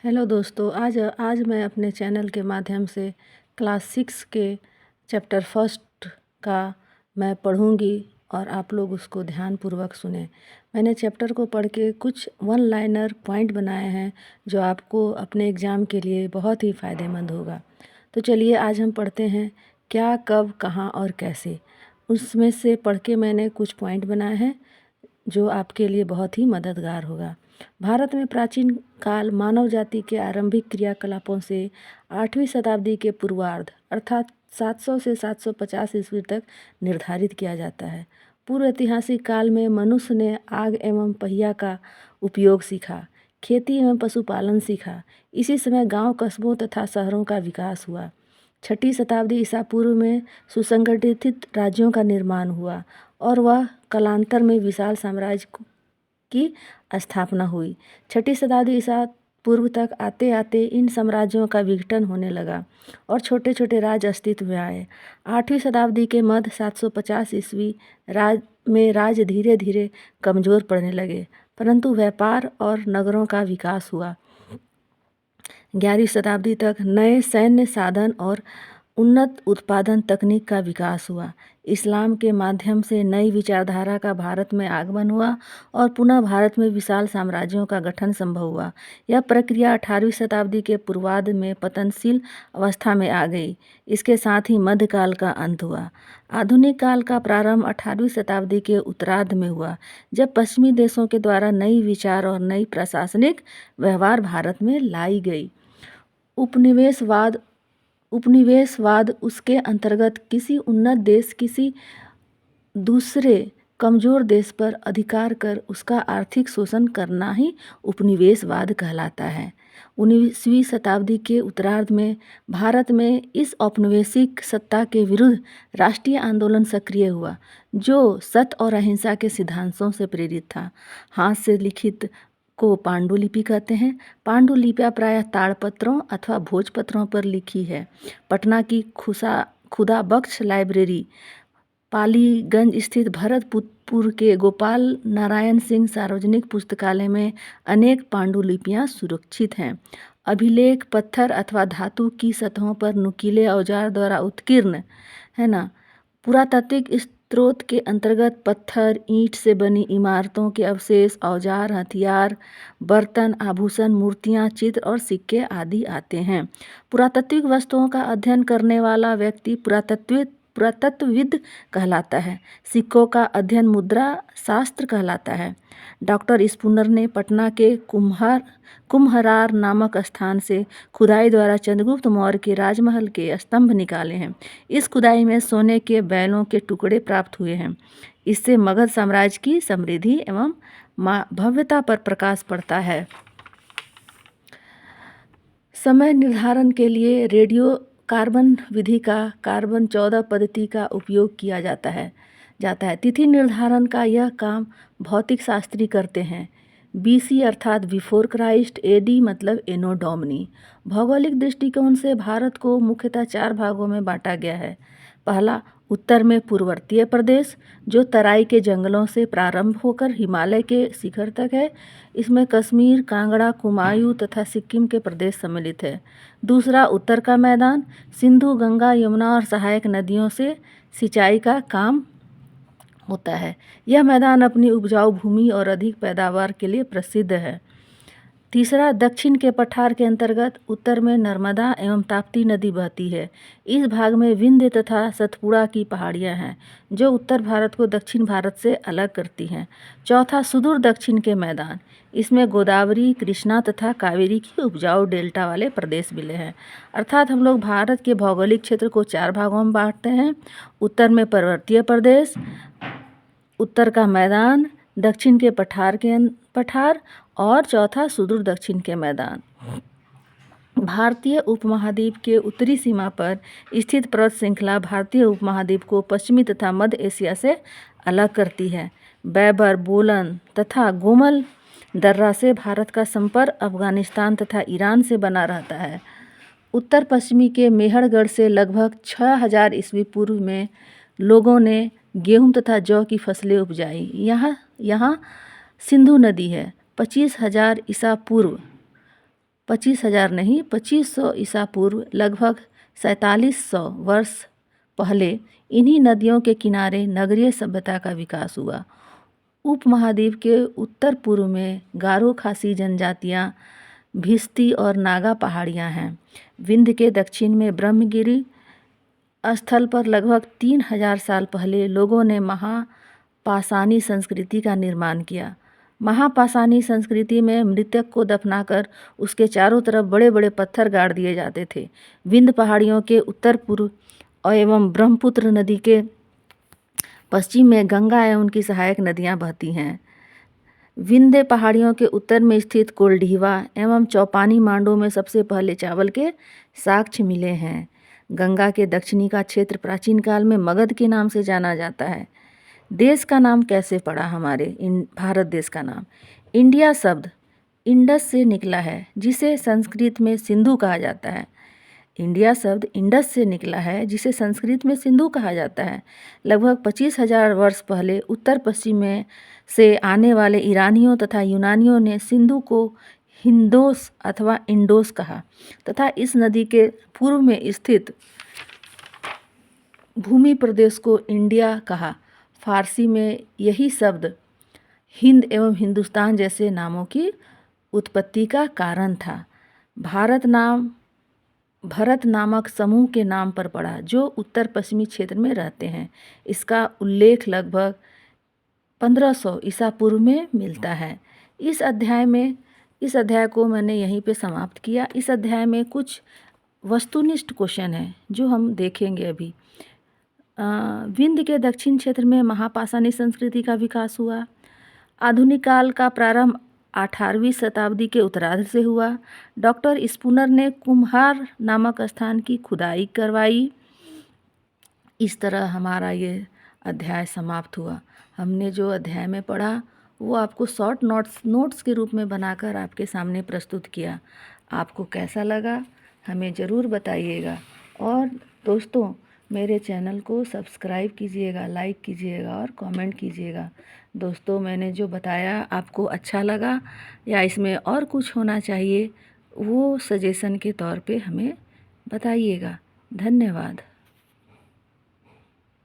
Hello दोस्तों, आज आज मैं अपने चैनल के माध्यम से क्लास 6 के चैप्टर फर्स्ट का मैं पढ़ूंगी और आप लोग उसको ध्यानपूर्वक सुने। मैंने चैप्टर को पढ़ के कुछ वन लाइनर पॉइंट बनाए हैं जो आपको अपने एग्ज़ाम के लिए बहुत ही फ़ायदेमंद होगा। तो चलिए आज हम पढ़ते हैं क्या, कब, कहाँ और कैसे। उसमें से पढ़ के मैंने कुछ पॉइंट बनाए हैं जो आपके लिए बहुत ही मददगार होगा। भारत में प्राचीन काल मानव जाति के आरंभिक क्रियाकलापों से 8वीं शताब्दी के पूर्वार्ध अर्थात 700 से 750 ईस्वी तक निर्धारित किया जाता है। पूर्व ऐतिहासिक काल में मनुष्य ने आग एवं पहिया का उपयोग सीखा, खेती एवं पशुपालन सीखा। इसी समय गांव, कस्बों तथा शहरों का विकास हुआ। 6ठी शताब्दी ईसा पूर्व में सुसंगठित राज्यों का निर्माण हुआ और वह कालांतर में विशाल साम्राज्य की स्थापना हुई। 6ठी शताब्दी ईसा पूर्व तक आते आते इन साम्राज्यों का विघटन होने लगा और छोटे छोटे राज्य अस्तित्व में आए। 8वीं शताब्दी के मध्य 750 ईस्वी राज्य धीरे धीरे कमज़ोर पड़ने लगे, परंतु व्यापार और नगरों का विकास हुआ। 11वीं शताब्दी तक नए सैन्य साधन और उन्नत उत्पादन तकनीक का विकास हुआ। इस्लाम के माध्यम से नई विचारधारा का भारत में आगमन हुआ और पुनः भारत में विशाल साम्राज्यों का गठन संभव हुआ। यह प्रक्रिया 18वीं शताब्दी के पूर्वार्ध में पतनशील अवस्था में आ गई। इसके साथ ही मध्यकाल का अंत हुआ। आधुनिक काल का प्रारंभ 18वीं शताब्दी के उत्तरार्ध में हुआ, जब पश्चिमी देशों के द्वारा नई विचार और नई प्रशासनिक व्यवहार भारत में लाई गई। उपनिवेशवाद उसके अंतर्गत किसी उन्नत देश किसी दूसरे कमज़ोर देश पर अधिकार कर उसका आर्थिक शोषण करना ही उपनिवेशवाद कहलाता है। 19वीं शताब्दी के उत्तरार्ध में भारत में इस औपनिवेशिक सत्ता के विरुद्ध राष्ट्रीय आंदोलन सक्रिय हुआ, जो सत्य और अहिंसा के सिद्धांतों से प्रेरित था। हाथ से लिखित को पांडुलिपि कहते हैं। पांडुलिपियाँ प्रायः ताड़पत्रों अथवा भोजपत्रों पर लिखी है। पटना की खुदा बख्श लाइब्रेरी, पालीगंज स्थित भरतपुर के गोपाल नारायण सिंह सार्वजनिक पुस्तकालय में अनेक पांडुलिपियाँ सुरक्षित हैं। अभिलेख पत्थर अथवा धातु की सतहों पर नुकीले औजार द्वारा उत्कीर्ण है ना। पुरातात्विक स्रोत के अंतर्गत पत्थर, ईंट से बनी इमारतों के अवशेष, औजार, हथियार, बर्तन, आभूषण, मूर्तियाँ, चित्र और सिक्के आदि आते हैं। पुरातात्विक वस्तुओं का अध्ययन करने वाला व्यक्ति पुरातत्वविद कहलाता है। सिक्कों का अध्ययन मुद्रा शास्त्र कहलाता है। डॉक्टर स्पूनर ने पटना के कुम्हरार नामक स्थान से खुदाई द्वारा चंद्रगुप्त मौर्य के राजमहल के स्तंभ निकाले हैं। इस खुदाई में सोने के बैलों के टुकड़े प्राप्त हुए हैं। इससे मगध साम्राज्य की समृद्धि एवं भव्यता पर प्रकाश पड़ता है। समय निर्धारण के लिए रेडियो कार्बन विधि का कार्बन 14 पद्धति का उपयोग किया जाता है। तिथि निर्धारण का यह काम भौतिक शास्त्री करते हैं। BC अर्थात बिफोर क्राइस्ट, AD मतलब एनो डोमिनी। भौगोलिक दृष्टिकोण से भारत को मुख्यतः 4 भागों में बांटा गया है। पहला, उत्तर में पूर्ववर्तीय प्रदेश, जो तराई के जंगलों से प्रारंभ होकर हिमालय के शिखर तक है। इसमें कश्मीर, कांगड़ा, कुमायूं तथा सिक्किम के प्रदेश सम्मिलित है। दूसरा, उत्तर का मैदान, सिंधु, गंगा, यमुना और सहायक नदियों से सिंचाई का काम होता है। यह मैदान अपनी उपजाऊ भूमि और अधिक पैदावार के लिए प्रसिद्ध है। तीसरा, दक्षिण के पठार के अंतर्गत उत्तर में नर्मदा एवं ताप्ती नदी बहती है। इस भाग में विंध्य तथा सतपुड़ा की पहाड़ियाँ हैं, जो उत्तर भारत को दक्षिण भारत से अलग करती हैं। चौथा, सुदूर दक्षिण के मैदान, इसमें गोदावरी, कृष्णा तथा कावेरी की उपजाऊ डेल्टा वाले प्रदेश मिले हैं। अर्थात हम लोग भारत के भौगोलिक क्षेत्र को 4 भागों में बांटते हैं। उत्तर में पर्वतीय प्रदेश, उत्तर का मैदान, दक्षिण के पठार और चौथा सुदूर दक्षिण के मैदान। भारतीय उपमहाद्वीप के उत्तरी सीमा पर स्थित पर्वत श्रृंखला भारतीय उपमहाद्वीप को पश्चिमी तथा मध्य एशिया से अलग करती है। बैबर, बोलन तथा गोमल दर्रा से भारत का संपर्क अफगानिस्तान तथा ईरान से बना रहता है। उत्तर पश्चिमी के मेहरगढ़ से लगभग 6000 ईस्वी पूर्व में लोगों ने गेहूं तथा जौ की फसलें उपजाई। यहाँ सिंधु नदी है। 25,000 ईसा पूर्व 25,000 नहीं 2500 ईसा पूर्व लगभग 4700 वर्ष पहले इन्हीं नदियों के किनारे नगरीय सभ्यता का विकास हुआ। उपमहाद्वीप के उत्तर पूर्व में गारो खासी जनजातियाँ, भिस्ती और नागा पहाड़ियाँ हैं। विंध्य के दक्षिण में ब्रह्मगिरी स्थल पर लगभग 3000 साल पहले लोगों ने महापाषाणी संस्कृति का निर्माण किया। महापाषाणी संस्कृति में मृतक को दफनाकर उसके चारों तरफ बड़े बड़े पत्थर गाड़ दिए जाते थे। विंध्य पहाड़ियों के उत्तर पूर्व एवं ब्रह्मपुत्र नदी के पश्चिम में गंगा एवं उनकी सहायक नदियाँ बहती हैं। विंध्य पहाड़ियों के उत्तर में स्थित कोल्ढीवा एवं चौपानी मांडो में सबसे पहले चावल के साक्ष्य मिले हैं। गंगा के दक्षिणी का क्षेत्र प्राचीन काल में मगध के नाम से जाना जाता है। देश का नाम कैसे पड़ा हमारे भारत देश का नाम? इंडिया शब्द इंडस से निकला है, जिसे संस्कृत में सिंधु कहा जाता है। इंडिया शब्द इंडस से निकला है, जिसे संस्कृत में सिंधु कहा जाता है। लगभग 25,000 वर्ष पहले उत्तर पश्चिम में से आने वाले ईरानियों तथा यूनानियों ने सिंधु को हिंदोस अथवा इंडोस कहा तथा इस नदी के पूर्व में स्थित भूमि प्रदेश को इंडिया कहा। फारसी में यही शब्द हिंद एवं हिंदुस्तान जैसे नामों की उत्पत्ति का कारण था। भरत नामक समूह के नाम पर पड़ा, जो उत्तर पश्चिमी क्षेत्र में रहते हैं। इसका उल्लेख लगभग 1500 ईसा पूर्व में मिलता है। इस अध्याय को मैंने यहीं पे समाप्त किया। इस अध्याय में कुछ वस्तुनिष्ठ क्वेश्चन हैं जो हम देखेंगे अभी। विंध्य के दक्षिण क्षेत्र में महापाषाणी संस्कृति का विकास हुआ। आधुनिक काल का प्रारंभ 18वीं शताब्दी के उत्तरार्ध से हुआ। डॉक्टर स्पूनर ने कुम्हार नामक स्थान की खुदाई करवाई। इस तरह हमारा ये अध्याय समाप्त हुआ। हमने जो अध्याय में पढ़ा वो आपको शॉर्ट नोट्स के रूप में बनाकर आपके सामने प्रस्तुत किया। आपको कैसा लगा हमें ज़रूर बताइएगा। और दोस्तों, मेरे चैनल को सब्सक्राइब कीजिएगा, लाइक कीजिएगा और कमेंट कीजिएगा। दोस्तों, मैंने जो बताया आपको अच्छा लगा या इसमें और कुछ होना चाहिए, वो सजेशन के तौर पे हमें बताइएगा। धन्यवाद।